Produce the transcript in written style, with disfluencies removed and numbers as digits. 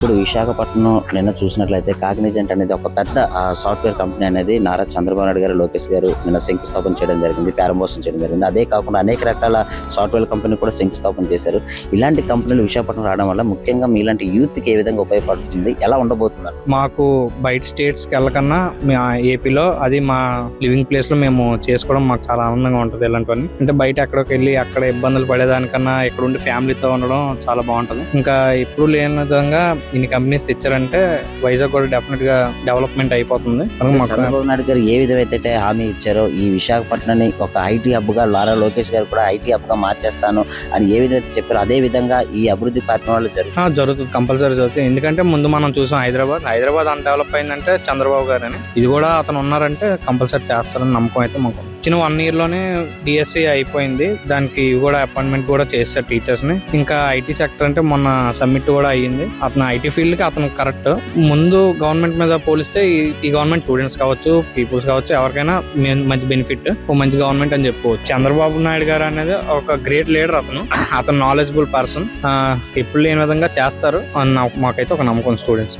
ఇప్పుడు విశాఖపట్నం నిన్న చూసినట్లయితే కాగ్నిజెంట్ అనేది ఒక పెద్ద సాఫ్ట్వేర్ కంపెనీ అనేది నారా చంద్రబాబు నాయుడు గారు, లోకేష్ గారు నిన్న శంకుస్థాపన చేయడం జరిగింది, ప్రారంభోత్సవం చేయడం జరిగింది. అదే కాకుండా అనేక రకాల సాఫ్ట్వేర్ కంపెనీ కూడా శంకుస్థాపన చేశారు. ఇలాంటి కంపెనీలు విశాఖపట్నం రావడం వల్ల ముఖ్యంగా మీలాంటి యూత్ కి ఏ విధంగా ఉపయోగపడుతుంది, ఎలా ఉండబోతున్నారు? మాకు బయట స్టేట్స్ కి వెళ్ళకన్నా ఏపీలో అది మా లివింగ్ ప్లేస్ లో మేము చేసుకోవడం మాకు చాలా ఆనందంగా ఉంటుంది. ఇలాంటివన్నీ అంటే బయట ఎక్కడికి వెళ్ళి అక్కడ ఇబ్బందులు పడేదానికన్నా ఇక్కడ ఉండి ఫ్యామిలీతో ఉండడం చాలా బాగుంటుంది. ఇంకా ఎప్పుడు లేని విధంగా ఇన్ని కంపెనీస్ తెచ్చారంటే వైజాగ్ కూడా డెఫినెట్ గా డెవలప్మెంట్ అయిపోతుంది. చంద్రబాబు నాయుడు గారు ఏ విధమైతే హామీ ఇచ్చారో ఈ విశాఖపట్నాన్ని ఒక ఐటీ హబ్ గా, నారా లోకేష్ గారు కూడా ఐటీ హబ్ గా మార్చేస్తాను అని ఏ విధంగా చెప్పారో అదే విధంగా ఈ అభివృద్ధి కార్యక్రమాలు జరుగుతుంది, కంపల్సరీ జరుగుతుంది. ఎందుకంటే ముందు మనం చూసాం హైదరాబాద్ అంత డెవలప్ అయిందంటే చంద్రబాబు గారు అని, ఇది కూడా అతను ఉన్నారంటే కంపల్సరీ చేస్తారని నమ్మకం అయితే మాకు. చిన్న 1 year లోనే డిఎస్సి అయిపోయింది, దానికి కూడా అపాయింట్మెంట్ కూడా చేస్తారు టీచర్స్ ని. ఇంకా ఐటీ సెక్టర్ అంటే మొన్న సబ్మిట్ కూడా అయ్యింది. అతను ఐటీ ఫీల్డ్ కి అతను కరెక్ట్. ముందు గవర్నమెంట్ మీద పోలిస్తే ఈ గవర్నమెంట్ స్టూడెంట్స్ కావచ్చు, పీపుల్స్ కావచ్చు, ఎవరికైనా మంచి బెనిఫిట్, మంచి గవర్నమెంట్ అని చెప్పుకోవచ్చు. చంద్రబాబు నాయుడు గారు అనేది ఒక గ్రేట్ లీడర్. అతను నాలెడ్జబుల్ పర్సన్. ఎప్పుడు లేని విధంగా చేస్తారు అని మాకైతే ఒక నమ్మకం స్టూడెంట్స్.